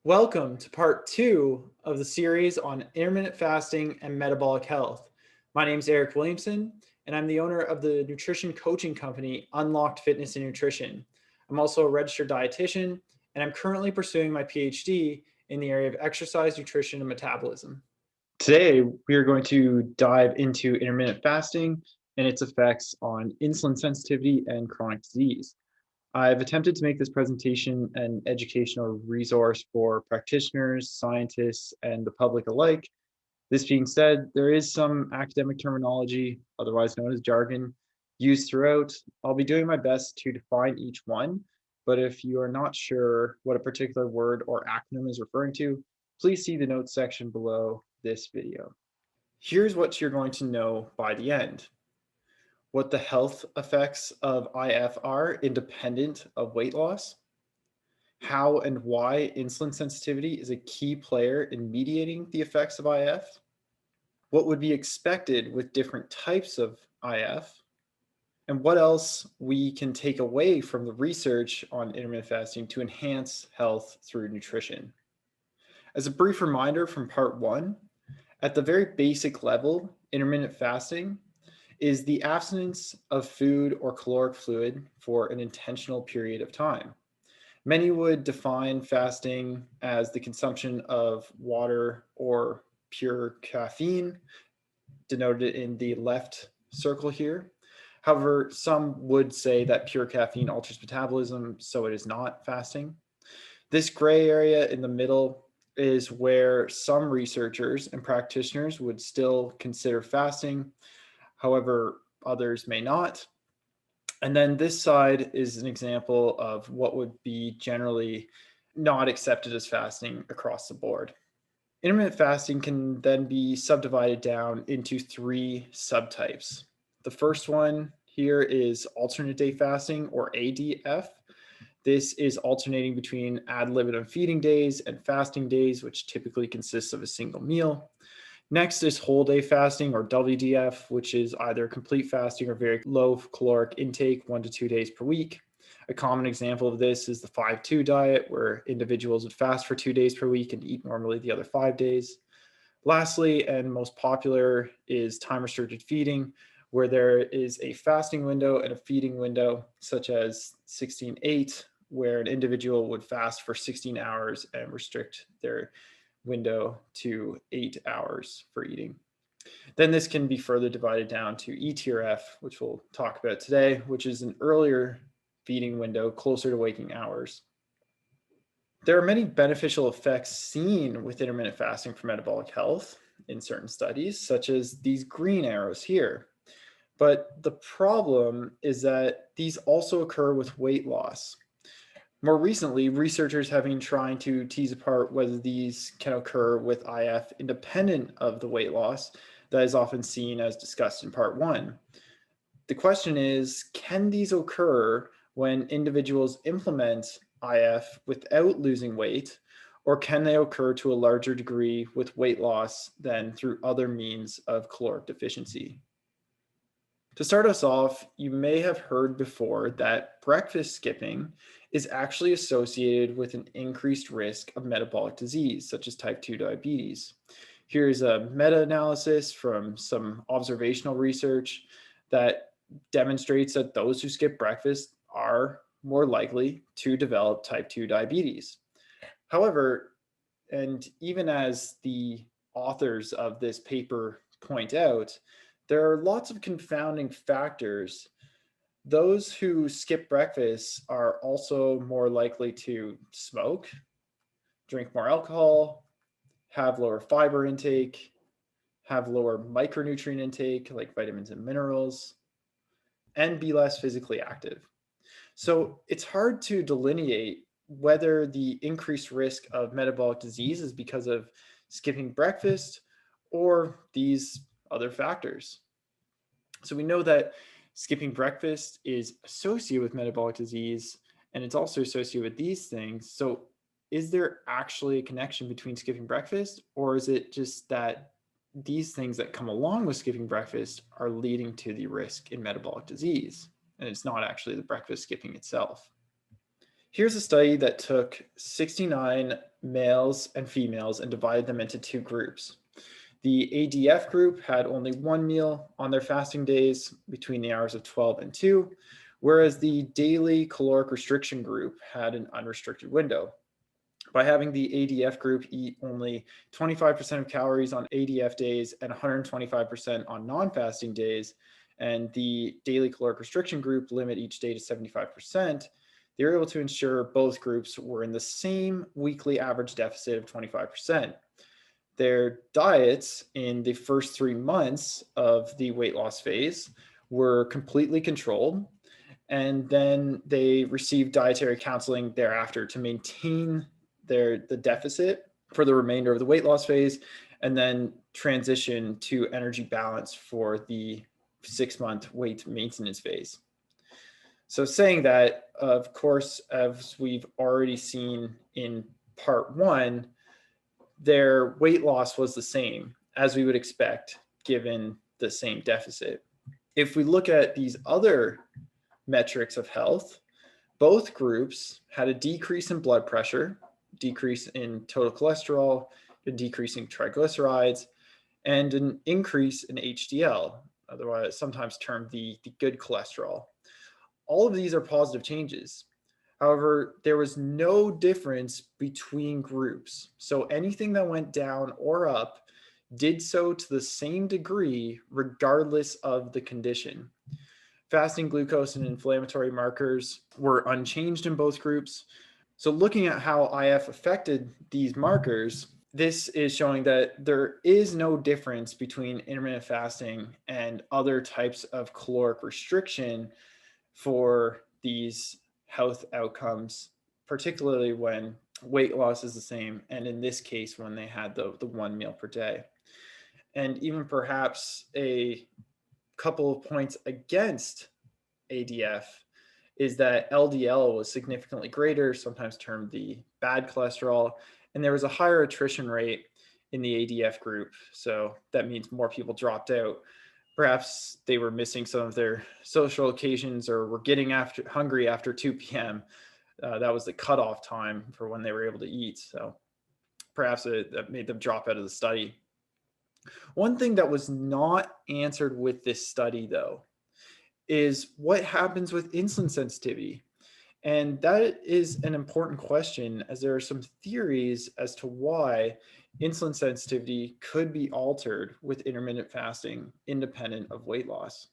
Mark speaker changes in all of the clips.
Speaker 1: Welcome to part two of the series on intermittent fasting and metabolic health. My name is Eric Williamson, and I'm the owner of the nutrition coaching company Unlocked Fitness and Nutrition. I'm also a registered dietitian, and I'm currently pursuing my PhD in the area of exercise, nutrition, and metabolism. Today, we are going to dive into intermittent fasting and its effects on insulin sensitivity and chronic disease. I've attempted to make this presentation an educational resource for practitioners, scientists, and the public alike. This being said, there is some academic terminology, otherwise known as jargon, used throughout. I'll be doing my best to define each one, but if you are not sure what a particular word or acronym is referring to, please see the notes section below this video. Here's what you're going to know by the end: what the health effects of IF are independent of weight loss, how and why insulin sensitivity is a key player in mediating the effects of IF, what would be expected with different types of IF, and what else we can take away from the research on intermittent fasting to enhance health through nutrition. As a brief reminder from part one, at the very basic level, intermittent fasting is the abstinence of food or caloric fluid for an intentional period of time. Many would define fasting as the consumption of water or pure caffeine, denoted in the left circle here. However, some would say that pure caffeine alters metabolism, so it is not fasting. This gray area in the middle is where some researchers and practitioners would still consider fasting. However, others may not. And then this side is an example of what would be generally not accepted as fasting across the board. Intermittent fasting can then be subdivided down into three subtypes. The first one here is alternate day fasting, or ADF. This is alternating between ad libitum feeding days and fasting days, which typically consists of a single meal. Next is whole day fasting, or WDF, which is either complete fasting or very low caloric intake, 1 to 2 days per week. A common example of this is the 5-2 diet, where individuals would fast for 2 days per week and eat normally the other 5 days. Lastly, and most popular, is time restricted feeding, where there is a fasting window and a feeding window, such as 16-8, where an individual would fast for 16 hours and restrict their window to 8 hours for eating. Then this can be further divided down to ETRF, which we'll talk about today, which is an earlier feeding window closer to waking hours. There are many beneficial effects seen with intermittent fasting for metabolic health in certain studies, such as these green arrows here. But the problem is that these also occur with weight loss. More recently, researchers have been trying to tease apart whether these can occur with IF independent of the weight loss that is often seen as discussed in part one. The question is, can these occur when individuals implement IF without losing weight, or can they occur to a larger degree with weight loss than through other means of caloric deficiency? To start us off, you may have heard before that breakfast skipping is actually associated with an increased risk of metabolic disease, such as type 2 diabetes. Here's a meta-analysis from some observational research that demonstrates that those who skip breakfast are more likely to develop type 2 diabetes. However, and even as the authors of this paper point out, there are lots of confounding factors. Those who skip breakfast are also more likely to smoke, drink more alcohol, have lower fiber intake, have lower micronutrient intake like vitamins and minerals, and be less physically active. So it's hard to delineate whether the increased risk of metabolic disease is because of skipping breakfast or these other factors. So we know that skipping breakfast is associated with metabolic disease, and it's also associated with these things. So is there actually a connection between skipping breakfast, or is it just that these things that come along with skipping breakfast are leading to the risk in metabolic disease, and it's not actually the breakfast skipping itself? Here's a study that took 69 males and females and divided them into two groups. The ADF group had only one meal on their fasting days between the hours of 12 and 2, whereas the daily caloric restriction group had an unrestricted window. By having the ADF group eat only 25% of calories on ADF days and 125% on non-fasting days, and the daily caloric restriction group limit each day to 75%, they were able to ensure both groups were in the same weekly average deficit of 25%. Their diets in the first 3 months of the weight loss phase were completely controlled, and then they received dietary counseling thereafter to maintain the deficit for the remainder of the weight loss phase, and then transition to energy balance for the 6-month weight maintenance phase. So saying that, of course, as we've already seen in part 1, their weight loss was the same as we would expect given the same deficit. If we look at these other metrics of health, both groups had a decrease in blood pressure, decrease in total cholesterol, a decrease in triglycerides, and an increase in HDL, otherwise sometimes termed the good cholesterol. All of these are positive changes. However, there was no difference between groups. So anything that went down or up did so to the same degree, regardless of the condition. Fasting glucose and inflammatory markers were unchanged in both groups. So looking at how IF affected these markers, this is showing that there is no difference between intermittent fasting and other types of caloric restriction for these health outcomes, particularly when weight loss is the same, and in this case, when they had the one meal per day. And even perhaps a couple of points against ADF is that LDL was significantly greater, sometimes termed the bad cholesterol, and there was a higher attrition rate in the ADF group. So that means more people dropped out. Perhaps they were missing some of their social occasions or were getting hungry after 2 p.m. That was the cutoff time for when they were able to eat. So perhaps that made them drop out of the study. One thing that was not answered with this study, though, is what happens with insulin sensitivity. And that is an important question, as there are some theories as to why insulin sensitivity could be altered with intermittent fasting independent of weight loss.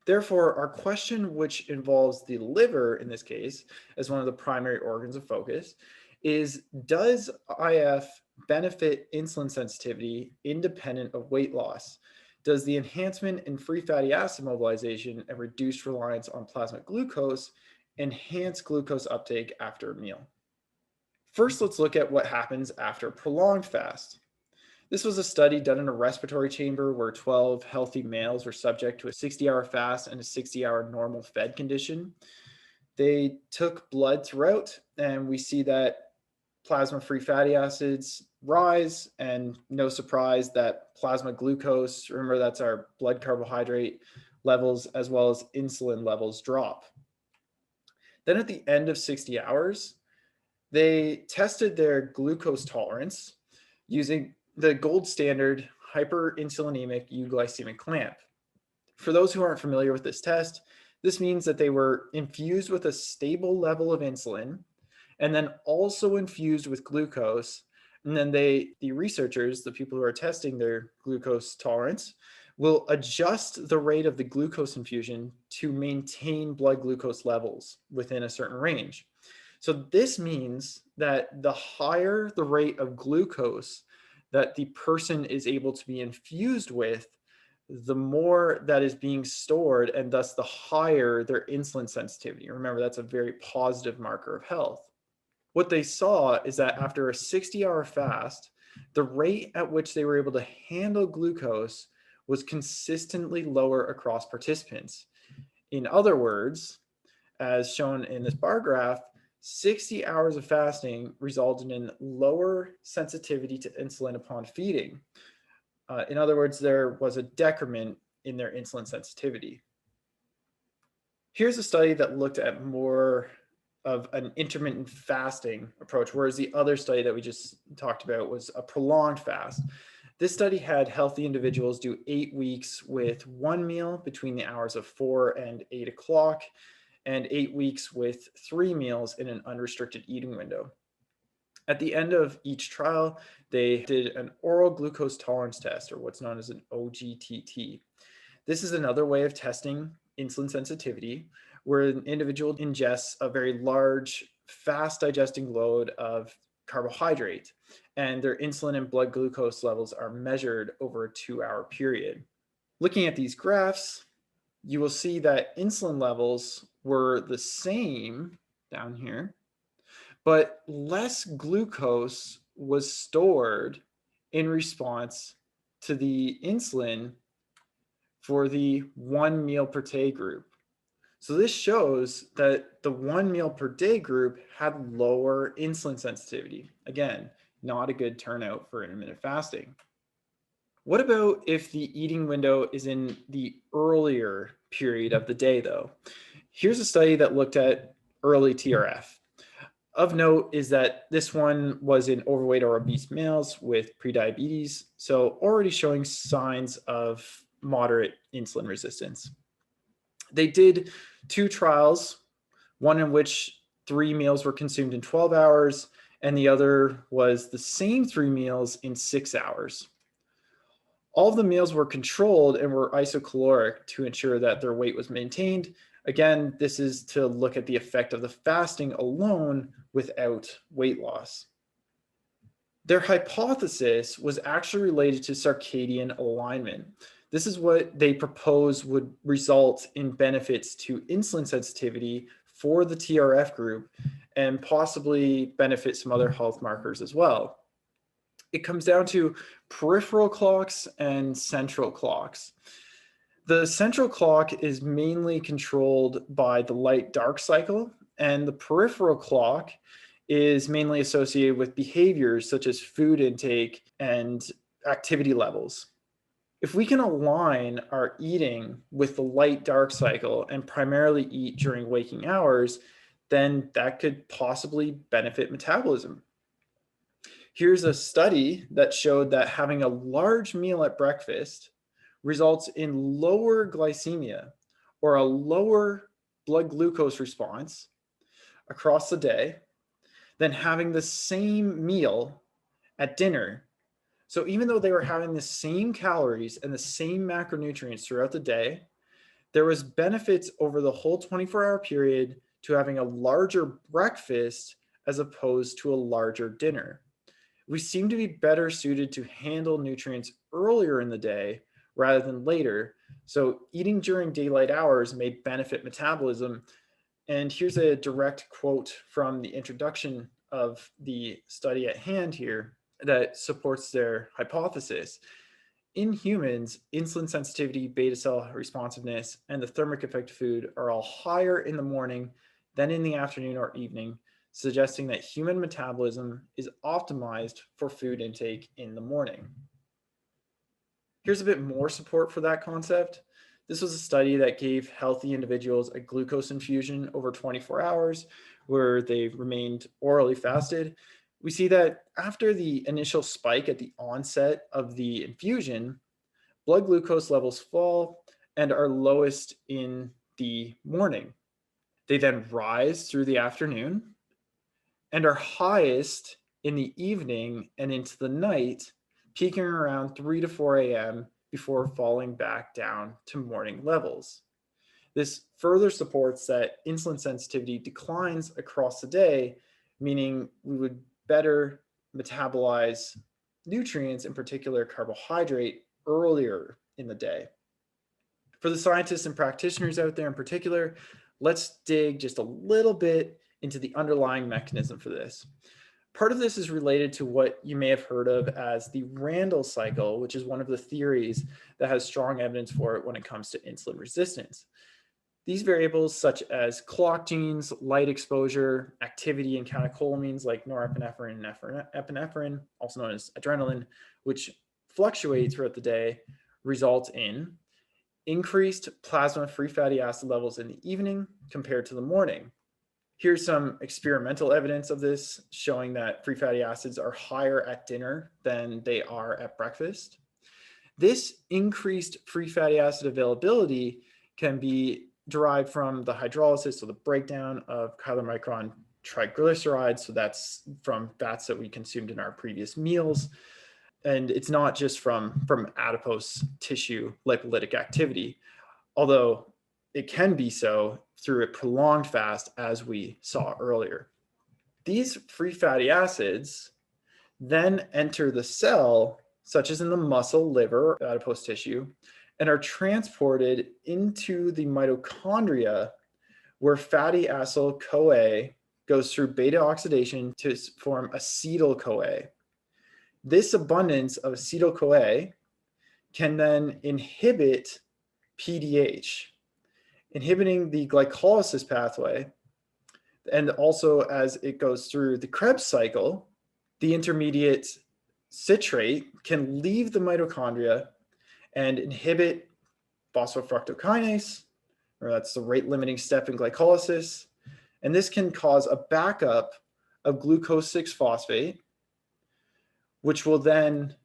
Speaker 1: Therefore, our question, which involves the liver in this case as one of the primary organs of focus, is does IF benefit insulin sensitivity independent of weight loss? Does the enhancement in free fatty acid mobilization and reduced reliance on plasma glucose enhance glucose uptake after a meal? First, let's look at what happens after a prolonged fast. This was a study done in a respiratory chamber where 12 healthy males were subject to a 60-hour fast and a 60-hour normal fed condition. They took blood throughout, and we see that plasma free fatty acids rise, and no surprise that plasma glucose, remember that's our blood carbohydrate levels, as well as insulin levels drop. Then at the end of 60 hours, they tested their glucose tolerance using the gold standard hyperinsulinemic euglycemic clamp. For those who aren't familiar with this test, this means that they were infused with a stable level of insulin and then also infused with glucose. And then the researchers, the people who are testing their glucose tolerance, will adjust the rate of the glucose infusion to maintain blood glucose levels within a certain range. So this means that the higher the rate of glucose that the person is able to be infused with, the more that is being stored, and thus the higher their insulin sensitivity. Remember, that's a very positive marker of health. What they saw is that after a 60-hour fast, the rate at which they were able to handle glucose was consistently lower across participants. In other words, as shown in this bar graph, 60 hours of fasting resulted in lower sensitivity to insulin upon feeding. In other words, there was a decrement in their insulin sensitivity. Here's a study that looked at more of an intermittent fasting approach, whereas the other study that we just talked about was a prolonged fast. This study had healthy individuals do 8 weeks with one meal between the hours of 4 and 8 o'clock, and 8 weeks with 3 meals in an unrestricted eating window. At the end of each trial, they did an oral glucose tolerance test, or what's known as an OGTT. This is another way of testing insulin sensitivity, where an individual ingests a very large, fast digesting load of carbohydrate, and their insulin and blood glucose levels are measured over a 2-hour period. Looking at these graphs, you will see that insulin levels were the same down here, but less glucose was stored in response to the insulin for the 1 meal per day group. So this shows that the 1 meal per day group had lower insulin sensitivity. Again, not a good turnout for intermittent fasting. What about if the eating window is in the earlier period of the day, though? Here's a study that looked at early TRF. Of note is that this one was in overweight or obese males with prediabetes, so already showing signs of moderate insulin resistance. They did 2 trials, one in which 3 meals were consumed in 12 hours, and the other was the same 3 meals in 6 hours. All of the meals were controlled and were isocaloric to ensure that their weight was maintained. Again, this is to look at the effect of the fasting alone without weight loss. Their hypothesis was actually related to circadian alignment. This is what they propose would result in benefits to insulin sensitivity for the TRF group and possibly benefit some other health markers as well. It comes down to peripheral clocks and central clocks. The central clock is mainly controlled by the light-dark cycle, and the peripheral clock is mainly associated with behaviors such as food intake and activity levels. If we can align our eating with the light-dark cycle and primarily eat during waking hours, then that could possibly benefit metabolism. Here's a study that showed that having a large meal at breakfast results in lower glycemia or a lower blood glucose response across the day than having the same meal at dinner. So even though they were having the same calories and the same macronutrients throughout the day, there was benefits over the whole 24-hour period to having a larger breakfast as opposed to a larger dinner. We seem to be better suited to handle nutrients earlier in the day rather than later. So eating during daylight hours may benefit metabolism. And here's a direct quote from the introduction of the study at hand here that supports their hypothesis. In humans, insulin sensitivity, beta cell responsiveness, and the thermic effect of food are all higher in the morning than in the afternoon or evening, suggesting that human metabolism is optimized for food intake in the morning. Here's a bit more support for that concept. This was a study that gave healthy individuals a glucose infusion over 24 hours where they remained orally fasted. We see that after the initial spike at the onset of the infusion, blood glucose levels fall and are lowest in the morning. They then rise through the afternoon and are highest in the evening and into the night, peaking around 3 to 4 a.m. before falling back down to morning levels. This further supports that insulin sensitivity declines across the day, meaning we would better metabolize nutrients, in particular carbohydrate, earlier in the day. For the scientists and practitioners out there in particular, let's dig just a little bit into the underlying mechanism for this. Part of this is related to what you may have heard of as the Randle cycle, which is one of the theories that has strong evidence for it when it comes to insulin resistance. These variables, such as clock genes, light exposure, activity, and catecholamines like norepinephrine and epinephrine, also known as adrenaline, which fluctuate throughout the day, result in increased plasma free fatty acid levels in the evening compared to the morning. Here's some experimental evidence of this, showing that free fatty acids are higher at dinner than they are at breakfast. This increased free fatty acid availability can be derived from the hydrolysis, so the breakdown of chylomicron triglycerides. So that's from fats that we consumed in our previous meals. And it's not just from adipose tissue lipolytic activity, although it can be so through a prolonged fast, as we saw earlier. These free fatty acids then enter the cell, such as in the muscle, liver, or adipose tissue, and are transported into the mitochondria, where fatty acyl-CoA goes through beta oxidation to form acetyl-CoA. This abundance of acetyl-CoA can then inhibit PDH, inhibiting the glycolysis pathway. And also, as it goes through the Krebs cycle, the intermediate citrate can leave the mitochondria and inhibit phosphofructokinase, or that's the rate limiting step in glycolysis. And this can cause a backup of glucose 6-phosphate, which will then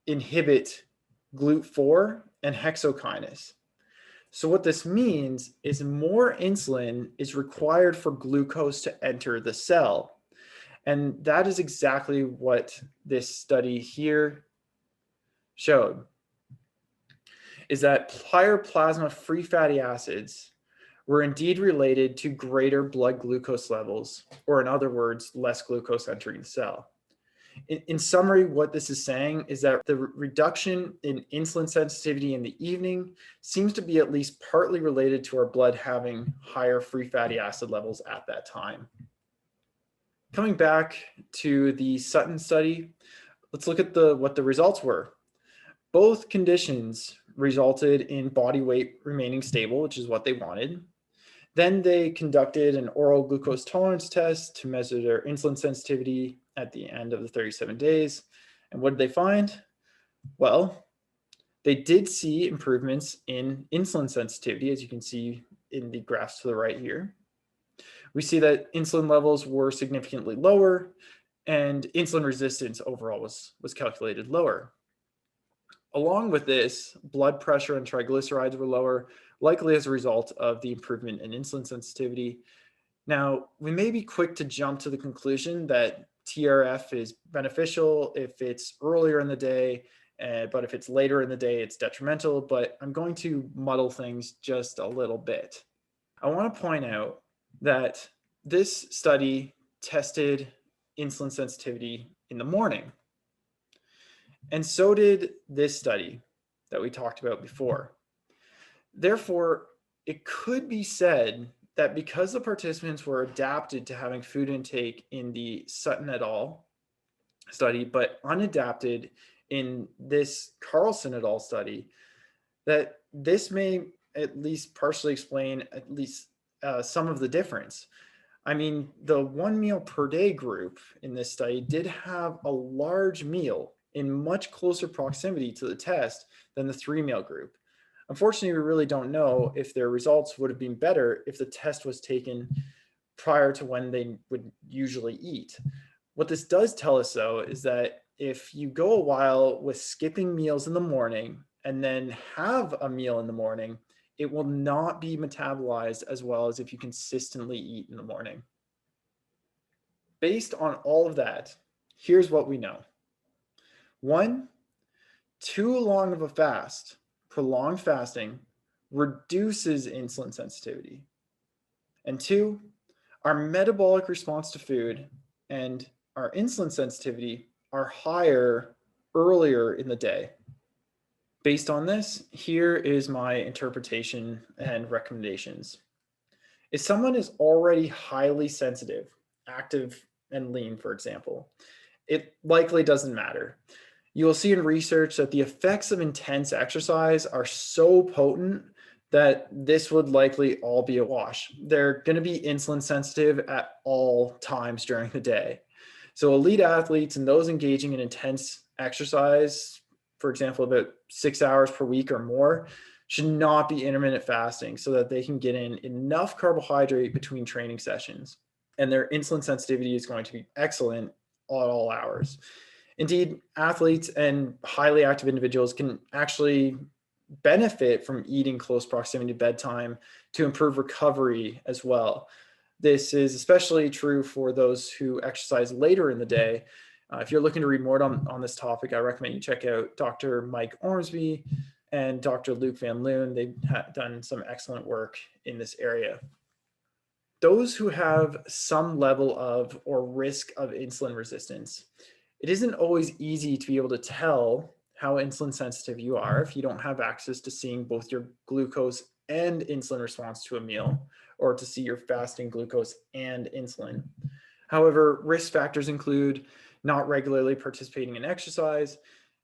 Speaker 1: inhibit GLUT4 and hexokinase. So what this means is more insulin is required for glucose to enter the cell. And that is exactly what this study here showed, is that higher plasma free fatty acids were indeed related to greater blood glucose levels, or in other words, less glucose entering the cell. In summary, what this is saying is that the reduction in insulin sensitivity in the evening seems to be at least partly related to our blood having higher free fatty acid levels at that time. Coming back to the Sutton study, let's look at what the results were. Both conditions resulted in body weight remaining stable, which is what they wanted. Then they conducted an oral glucose tolerance test to measure their insulin sensitivity at the end of the 37 days. And what did they find? Well, they did see improvements in insulin sensitivity, as you can see in the graphs to the right here. We see that insulin levels were significantly lower, and insulin resistance overall was calculated lower. Along with this, blood pressure and triglycerides were lower, likely as a result of the improvement in insulin sensitivity. Now, we may be quick to jump to the conclusion that TRF is beneficial if it's earlier in the day, but if it's later in the day, it's detrimental. But I'm going to muddle things just a little bit. I want to point out that this study tested insulin sensitivity in the morning. And so did this study that we talked about before. Therefore, it could be said that because the participants were adapted to having food intake in the Sutton et al. Study, but unadapted in this Carlson et al. Study, that this may at least partially explain at least some of the difference. I mean, the 1 meal per day group in this study did have a large meal in much closer proximity to the test than the 3 meal group. Unfortunately, we really don't know if their results would have been better if the test was taken prior to when they would usually eat. What this does tell us, though, is that if you go a while with skipping meals in the morning and then have a meal in the morning, it will not be metabolized as well as if you consistently eat in the morning. Based on all of that, here's what we know. 1, too long of a fast, prolonged fasting, reduces insulin sensitivity. And 2, our metabolic response to food and our insulin sensitivity are higher earlier in the day. Based on this, here is my interpretation and recommendations. If someone is already highly sensitive, active and lean, for example, it likely doesn't matter. You will see in research that the effects of intense exercise are so potent that this would likely all be a wash. They're going to be insulin sensitive at all times during the day. So elite athletes and those engaging in intense exercise, for example, about 6 hours per week or more, should not be intermittent fasting so that they can get in enough carbohydrate between training sessions. And their insulin sensitivity is going to be excellent at all hours. Indeed, athletes and highly active individuals can actually benefit from eating close proximity to bedtime to improve recovery as well. This is especially true for those who exercise later in the day. If you're looking to read more on this topic, I recommend you check out Dr. Mike Ormsby and Dr. Luke Van Loon. They've done some excellent work in this area. Those who have some level of or risk of insulin resistance, it isn't always easy to be able to tell how insulin sensitive you are if you don't have access to seeing both your glucose and insulin response to a meal, or to see your fasting glucose and insulin. However, risk factors include not regularly participating in exercise,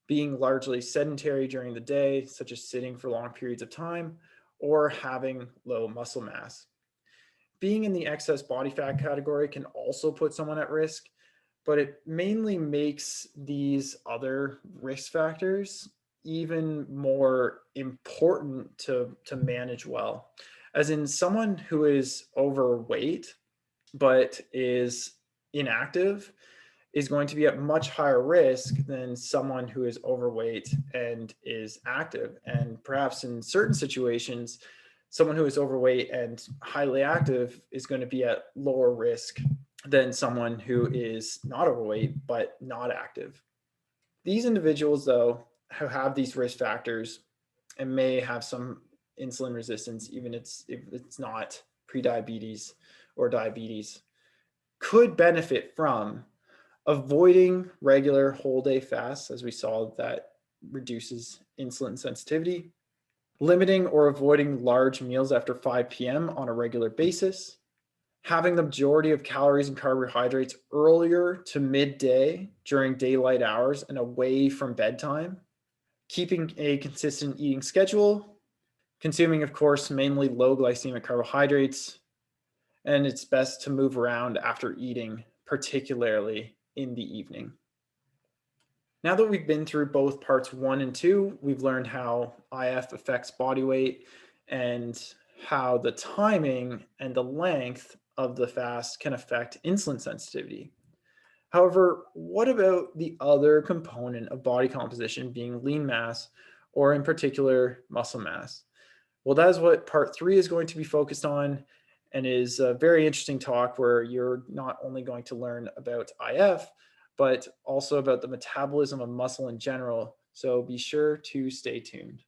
Speaker 1: being largely sedentary during the day, such as sitting for long periods of time, or having low muscle mass. Being in the excess body fat category can also put someone at risk, but it mainly makes these other risk factors even more important to manage well. As in, someone who is overweight but is inactive is going to be at much higher risk than someone who is overweight and is active. And perhaps in certain situations, someone who is overweight and highly active is going to be at lower risk than someone who is not overweight but not active. These individuals, though, who have these risk factors and may have some insulin resistance, even if it's not prediabetes or diabetes, could benefit from avoiding regular whole day fasts, as we saw that reduces insulin sensitivity, limiting or avoiding large meals after 5 p.m. on a regular basis, having the majority of calories and carbohydrates earlier to midday during daylight hours and away from bedtime, keeping a consistent eating schedule, consuming, of course, mainly low glycemic carbohydrates, and it's best to move around after eating, particularly in the evening. Now that we've been through both parts 1 and 2, we've learned how IF affects body weight and how the timing and the length of the fast can affect insulin sensitivity. However, what about the other component of body composition being lean mass, or in particular, muscle mass? Well, that is what part 3 is going to be focused on, and is a very interesting talk where you're not only going to learn about IF, but also about the metabolism of muscle in general. So be sure to stay tuned.